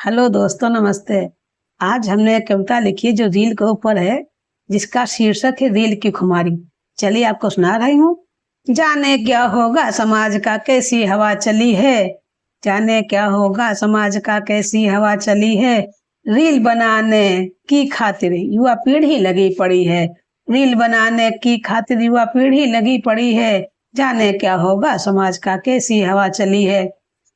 Hello दोस्तों, नमस्ते। आज हमने एक कविता लिखी जो रील के ऊपर है, जिसका शीर्षक है रील की खुमारी। चलिए आपको सुना रही हूँ। जाने क्या होगा समाज का, कैसी हवा चली है। जाने क्या होगा समाज का, कैसी हवा चली है। रील बनाने की खातिर युवा पीढ़ी लगी पड़ी है। रील बनाने की खातिर युवा पीढ़ी लगी पड़ी है। जाने क्या होगा समाज का, कैसी हवा चली है।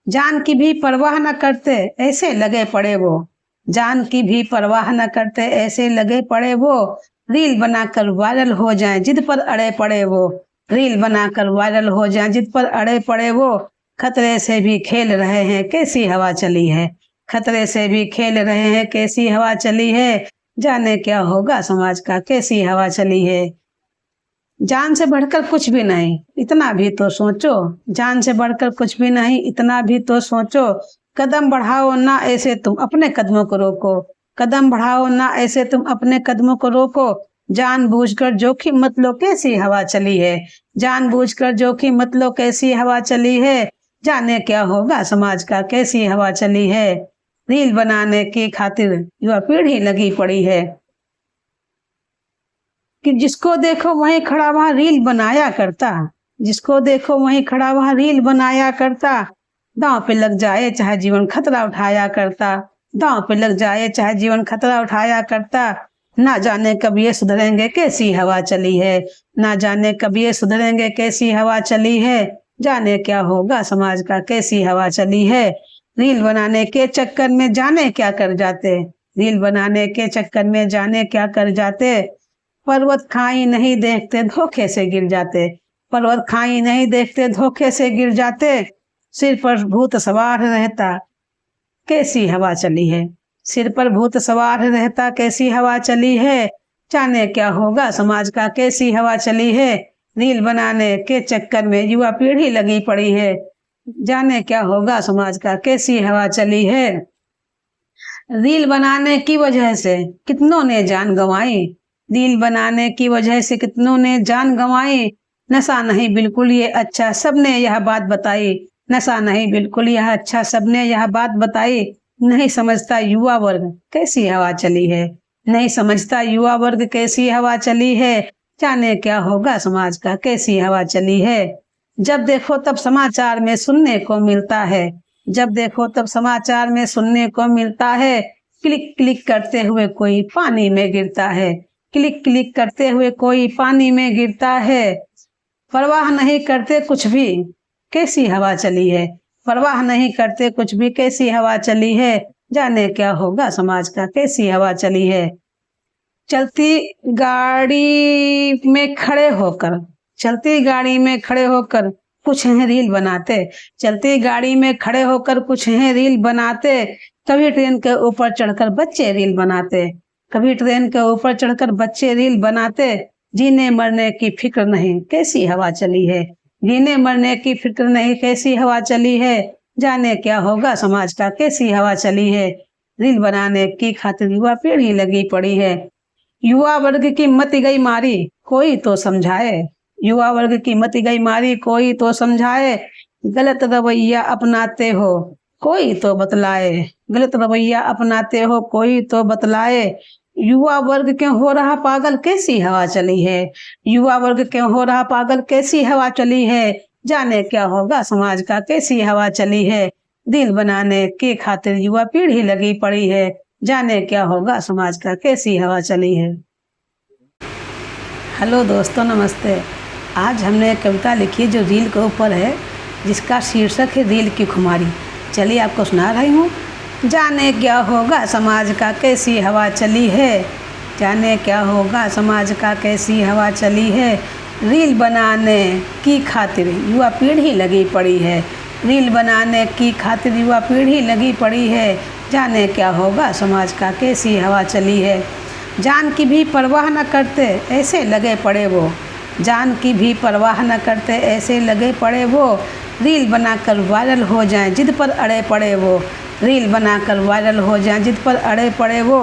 जान की भी परवाह न करते ऐसे लगे पड़े वो। जान की भी परवाह न करते ऐसे लगे पड़े वो। रील बनाकर वायरल हो जाएं जिद पर अड़े पड़े वो। रील बनाकर वायरल हो जाएं जिद पर अड़े पड़े वो। खतरे से भी खेल रहे हैं कैसी हवा चली है। खतरे से भी खेल रहे हैं कैसी हवा चली है। जाने क्या होगा समाज का, कैसी हवा चली है। जान से बढ़कर कुछ भी नहीं, इतना भी तो सोचो। जान से बढ़कर कुछ भी नहीं, इतना भी तो सोचो। कदम बढ़ाओ ना ऐसे तुम अपने कदमों को रोको। कदम बढ़ाओ ना ऐसे तुम अपने कदमों को रोको। जानबूझकर जोखिम मत लो कैसी हवा चली है। जानबूझकर जोखिम मत लो कैसी हवा चली है। जाने क्या होगा समाज का, कैसी हवा चली है। रील बनाने की खातिर युवा पीढ़ी लगी पड़ी है कि जिसको देखो वहीं खड़ा वहां रील बनाया करता। जिसको देखो वहीं खड़ा वहां रील बनाया करता। दांव पे लग जाए चाहे जीवन खतरा उठाया करता। दांव पे लग जाए चाहे जीवन खतरा उठाया करता। ना जाने कब ये सुधरेंगे कैसी हवा चली है। ना जाने कब ये सुधरेंगे कैसी हवा चली है। जाने क्या होगा समाज का, कैसी हवा चली है। रील बनाने के चक्कर में जाने क्या कर जाते। रील बनाने के चक्कर में जाने क्या कर जाते। पर्वत खाई नहीं देखते धोखे से गिर जाते। पर्वत खाई नहीं देखते धोखे से गिर जाते। सिर पर भूत सवार रहता कैसी हवा चली है। सिर पर भूत सवार रहता कैसी हवा चली है। जाने क्या होगा समाज का, कैसी हवा चली है। रील बनाने के चक्कर में युवा पीढ़ी लगी पड़ी है। जाने क्या होगा समाज का, कैसी हवा चली है। रील बनाने की वजह से कितनों ने जान गंवाई। रील बनाने की वजह से कितनों ने जान गंवाई। नशा नहीं बिल्कुल ये अच्छा, सबने यह बात बताई। नशा नहीं बिल्कुल यह अच्छा, सबने यह बात बताई। नहीं समझता युवा वर्ग कैसी हवा चली है। नहीं समझता युवा वर्ग कैसी हवा चली है। जाने क्या होगा समाज का, कैसी हवा चली है। जब देखो तब समाचार में सुनने को मिलता है। जब देखो तब समाचार में सुनने को मिलता है। क्लिक क्लिक करते हुए कोई पानी में गिरता है। क्लिक क्लिक करते हुए कोई पानी में गिरता है। परवाह नहीं करते कुछ भी कैसी हवा चली है। परवाह नहीं करते कुछ भी कैसी हवा चली है। जाने क्या होगा समाज का, कैसी हवा चली है। चलती गाड़ी में खड़े होकर, चलती गाड़ी में खड़े होकर कुछ हैं रील बनाते। चलती गाड़ी में खड़े होकर कुछ हैं रील बनाते। कभी ट्रेन के ऊपर चढ़कर बच्चे रील बनाते। कभी ट्रेन के ऊपर चढ़कर बच्चे रील बनाते। जीने मरने की फिक्र नहीं कैसी हवा चली है। जीने मरने की फिक्र नहीं कैसी हवा चली है। जाने क्या होगा समाज का, कैसी हवा चली है। रील बनाने की खातिर युवा पीढ़ी लगी पड़ी है। युवा वर्ग की मत गई मारी कोई तो समझाए। युवा वर्ग की मत गई मारी कोई तो समझाए। गलत रवैया अपनाते हो कोई तो बतलाए। गलत रवैया अपनाते हो कोई तो बतलाए। युवा वर्ग क्यों हो रहा पागल कैसी हवा चली है। युवा वर्ग क्यों हो रहा पागल कैसी हवा चली है। जाने क्या होगा समाज का, कैसी हवा चली है। दिल बनाने के खातिर युवा पीढ़ी लगी पड़ी है। जाने क्या होगा समाज का, कैसी हवा चली है। हेलो दोस्तों, नमस्ते। आज हमने एक कविता लिखी जो रील के ऊपर है, जिसका शीर्षक है रील की खुमारी। चलिए आपको सुना रही हूँ। जाने क्या होगा समाज का, कैसी हवा चली है। जाने क्या होगा समाज का, कैसी हवा चली है। रील बनाने की खातिर युवा पीढ़ी लगी पड़ी है। रील बनाने की खातिर युवा पीढ़ी लगी पड़ी है। जाने क्या होगा समाज का, कैसी हवा चली है। जान की भी परवाह न करते ऐसे लगे पड़े वो। जान की भी परवाह न करते ऐसे लगे पड़े वो। रील बनाकर वायरल हो जाएं जिद पर अड़े पड़े वो। रील बनाकर वायरल हो जाएं जिद पर अड़े पड़े वो।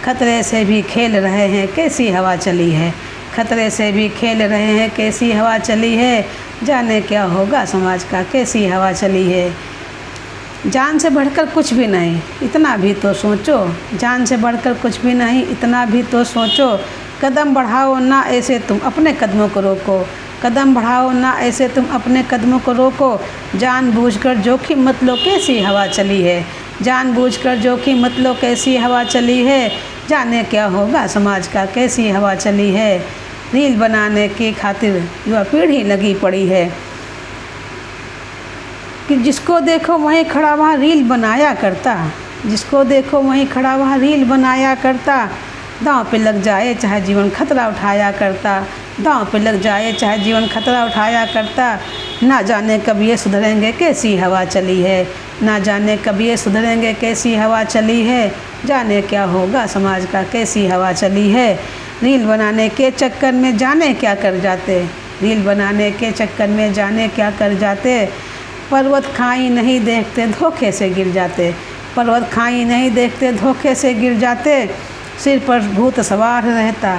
खतरे से भी खेल रहे हैं कैसी हवा चली है। खतरे से भी खेल रहे हैं कैसी हवा चली है। जाने क्या होगा समाज का, कैसी हवा चली है। जान से बढ़कर कुछ भी नहीं, इतना भी तो सोचो। जान से बढ़कर कुछ भी नहीं, इतना भी तो सोचो। कदम बढ़ाओ ना ऐसे तुम अपने कदमों को रोको। कदम बढ़ाओ ना ऐसे तुम अपने कदमों को रोको। जानबूझकर जोखिम मत लो, कैसी हवा चली है। जानबूझकर जोखिम मत लो, कैसी हवा चली है। जाने क्या होगा समाज का, कैसी हवा चली है। रील बनाने की खातिर युवा पीढ़ी लगी पड़ी है कि जिसको देखो वहीं खड़ा वहाँ रील बनाया करता। जिसको देखो वहीं खड़ा वहाँ रील बनाया करता। दांव पे लग जाए चाहे जीवन खतरा उठाया करता। दांव पे लग जाए चाहे जीवन खतरा उठाया करता। ना जाने कब ये सुधरेंगे, कैसी हवा चली है। ना जाने कब ये सुधरेंगे, कैसी हवा चली है। जाने क्या होगा समाज का, कैसी हवा चली है। रील बनाने के चक्कर में जाने क्या कर जाते। रील बनाने के चक्कर में जाने क्या कर जाते। पर्वत खाई नहीं देखते, धोखे से गिर जाते। पर्वत खाई नहीं देखते, धोखे से गिर जाते। सिर पर भूत सवार रहता,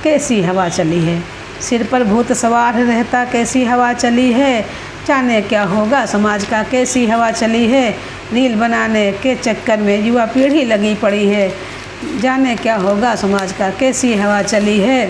कैसी हवा चली है। सिर पर भूत सवार रहता, कैसी हवा चली है। जाने क्या होगा समाज का, कैसी हवा चली है। रील बनाने के चक्कर में युवा पीढ़ी लगी पड़ी है। जाने क्या होगा समाज का, कैसी हवा चली है।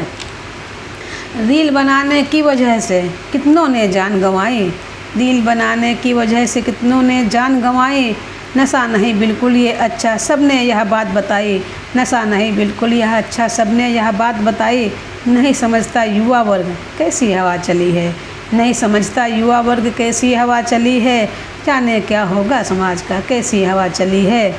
रील बनाने की वजह से कितनों ने जान गंवाई। रील बनाने की वजह से कितनों ने जान गंवाई। नशा नहीं बिल्कुल ये अच्छा, सबने यह बात बताई। नशा नहीं बिल्कुल यह अच्छा, सबने यह बात बताई। नहीं समझता युवा वर्ग, कैसी हवा चली है। नहीं समझता युवा वर्ग, कैसी हवा चली है। जाने क्या होगा समाज का, कैसी हवा चली है।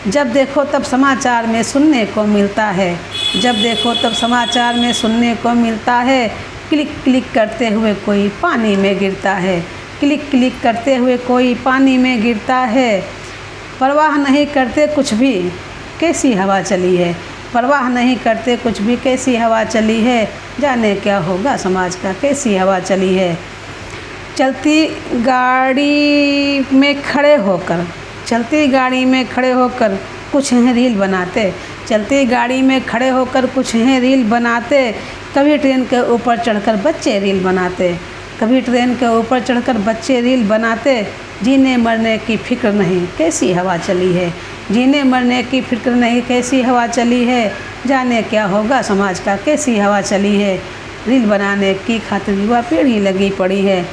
जब देखो तब समाचार में सुनने को मिलता है। जब देखो तब समाचार में सुनने को मिलता है। क्लिक क्लिक करते हुए कोई पानी में गिरता है। क्लिक क्लिक करते हुए कोई पानी में गिरता है। परवाह नहीं करते कुछ भी, कैसी हवा चली है। परवाह नहीं करते कुछ भी, कैसी हवा चली है। जाने क्या होगा समाज का, कैसी हवा चली है। चलती गाड़ी में खड़े होकर, चलती गाड़ी में खड़े होकर कुछ हैं रील बनाते। चलती गाड़ी में खड़े होकर कुछ हैं रील बनाते। कभी ट्रेन के ऊपर चढ़कर बच्चे रील बनाते। कभी ट्रेन के ऊपर चढ़कर बच्चे रील बनाते। जीने मरने की फिक्र नहीं, कैसी हवा चली है। जीने मरने की फिक्र नहीं, कैसी हवा चली है। जाने क्या होगा समाज का, कैसी हवा चली है। रील बनाने की खातिर युवा पीढ़ी लगी पड़ी है।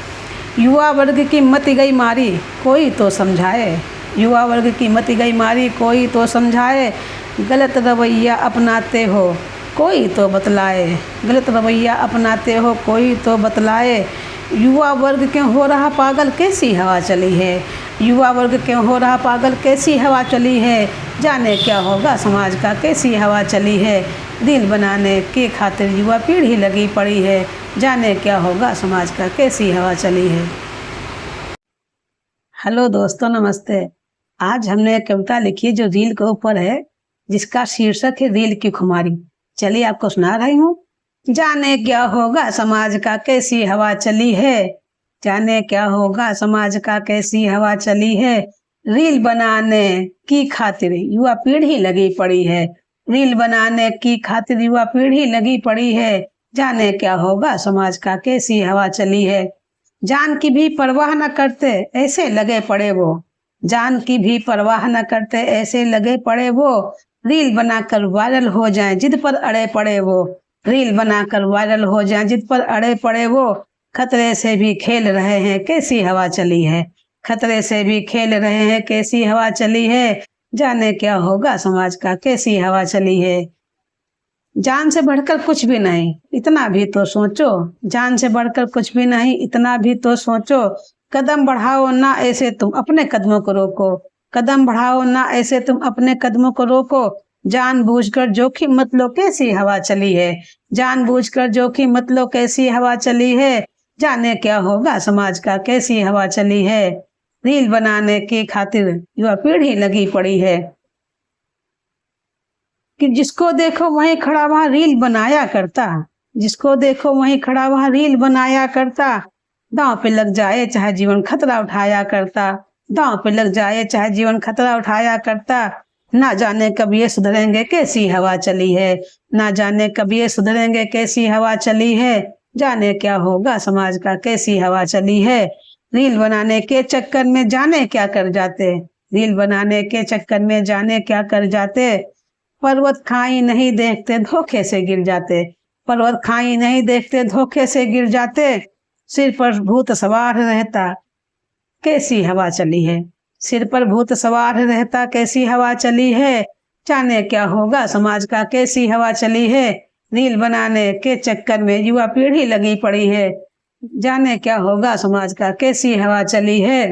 युवा वर्ग की मत गई मारी, कोई तो समझाए। युवा वर्ग की मत गई मारी, कोई तो समझाए। गलत रवैया अपनाते हो, कोई तो बतलाए। गलत रवैया अपनाते हो, कोई तो बतलाए। युवा वर्ग क्यों हो रहा पागल, कैसी हवा चली है। युवा वर्ग क्यों हो रहा पागल, कैसी हवा चली है। जाने क्या होगा समाज का, कैसी हवा चली है। रील बनाने की खातिर युवा पीढ़ी लगी पड़ी है। जाने क्या होगा समाज का, कैसी हवा चली है। हेलो दोस्तों, नमस्ते। आज हमने एक कविता लिखी है जो रील के ऊपर है, जिसका शीर्षक है रील की खुमारी। चलिए आपको सुना रही हूँ। जाने क्या होगा समाज का, कैसी हवा चली है। जाने क्या होगा समाज का, कैसी हवा चली है। रील बनाने की खातिर युवा पीढ़ी लगी पड़ी है। रील बनाने की खातिर युवा पीढ़ी लगी पड़ी है। जाने क्या होगा समाज का, कैसी हवा चली है। जान की भी परवाह न करते, ऐसे लगे पड़े वो। जान की भी परवाह न करते, ऐसे लगे पड़े वो। रील बनाकर वायरल हो जाएं, जिद पर अड़े पड़े वो। रील बनाकर वायरल हो जाएं, जिद पर अड़े पड़े वो। खतरे से भी खेल रहे हैं, कैसी हवा चली है। खतरे से भी खेल रहे हैं, कैसी हवा चली है। जाने क्या होगा समाज का, कैसी हवा चली है। जान से बढ़कर कुछ भी नहीं, इतना भी तो सोचो। जान से बढ़कर कुछ भी नहीं, इतना भी तो सोचो। कदम बढ़ाओ ना ऐसे तुम अपने कदमों को रोको। कदम बढ़ाओ ना ऐसे तुम अपने कदमों को रोको। जानबूझकर जोखिम मत लो, कैसी हवा चली है। जानबूझकर जोखिम मत लो, कैसी हवा चली है। जाने क्या होगा समाज का, कैसी हवा चली है। रील बनाने की खातिर युवा पीढ़ी लगी पड़ी है कि जिसको देखो वहीं खड़ा वहाँ रील बनाया करता। जिसको देखो वहीं खड़ा वहाँ रील बनाया करता। दांव पे लग जाए चाहे जीवन खतरा उठाया करता। दांव पे लग जाए चाहे जीवन खतरा उठाया करता। ना जाने कब ये सुधरेंगे, कैसी हवा चली है। ना जाने कब ये सुधरेंगे, कैसी हवा चली है। जाने क्या होगा समाज का, कैसी हवा चली है। रील बनाने के चक्कर में जाने क्या कर जाते, रील बनाने के चक्कर में जाने क्या कर जाते। पर्वत खाई नहीं देखते धोखे से गिर जाते, पर्वत खाई नहीं देखते धोखे से गिर जाते। सिर पर भूत सवार रहता कैसी हवा चली है, सिर पर भूत सवार रहता कैसी हवा चली है। जाने क्या होगा समाज का कैसी हवा चली है। रील बनाने के चक्कर में युवा पीढ़ी लगी पड़ी है, जाने क्या होगा समाज का कैसी हवा चली है।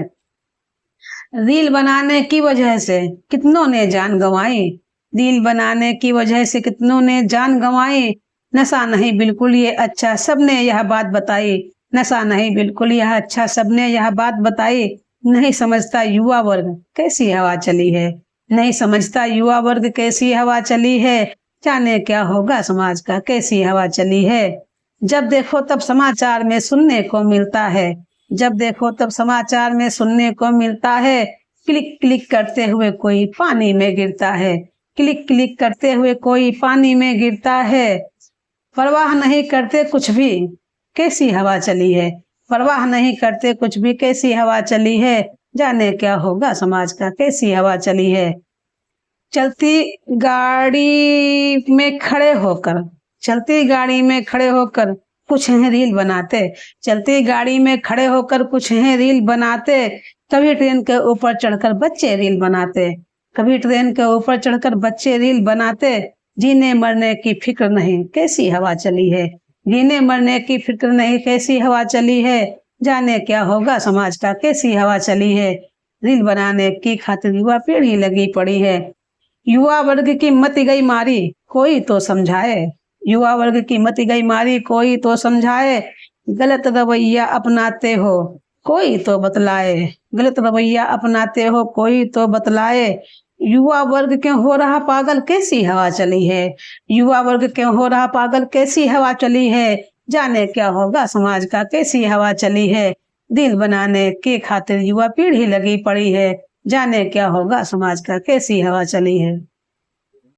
रील बनाने की वजह से कितनों ने जान गंवाई, रील बनाने की वजह से कितनों ने जान गंवाई। नशा नहीं बिल्कुल ये अच्छा सबने यह बात बताई, नशा नहीं बिल्कुल यह अच्छा सबने यह बात बताई। नहीं समझता युवा वर्ग कैसी हवा चली है, नहीं समझता युवा वर्ग कैसी हवा चली है। जाने क्या होगा समाज का कैसी हवा चली है। जब देखो तब समाचार में सुनने को मिलता है, जब देखो तब समाचार में सुनने को मिलता है। क्लिक क्लिक करते हुए कोई पानी में गिरता है, क्लिक क्लिक करते हुए कोई पानी में गिरता है। परवाह नहीं करते कुछ भी कैसी हवा चली है, परवाह नहीं करते कुछ भी कैसी हवा चली है। जाने क्या होगा समाज का कैसी हवा चली है। चलती गाड़ी में खड़े होकर, चलती गाड़ी में खड़े होकर कुछ हैं रील बनाते, चलती गाड़ी में खड़े होकर कुछ हैं रील बनाते। कभी ट्रेन के ऊपर चढ़कर बच्चे रील बनाते, कभी ट्रेन के ऊपर चढ़कर बच्चे रील बनाते। जीने मरने की फिक्र नहीं कैसी हवा चली है, जीने मरने की फिक्र नहीं कैसी हवा चली है। जाने क्या होगा समाज का कैसी हवा चली है। रील बनाने की खातिर युवा पीढ़ी लगी पड़ी है, युवा वर्ग की मत गई मारी कोई तो समझाए, युवा वर्ग की मत गई मारी कोई तो समझाए। गलत रवैया अपनाते हो कोई तो बतलाए, गलत रवैया अपनाते हो कोई तो बतलाए। युवा वर्ग क्यों हो रहा पागल कैसी हवा चली है, युवा वर्ग क्यों हो रहा पागल कैसी हवा चली है। जाने क्या होगा समाज का कैसी हवा चली है। दिल बनाने के खातिर युवा पीढ़ी लगी पड़ी है, जाने क्या होगा समाज का कैसी हवा चली है।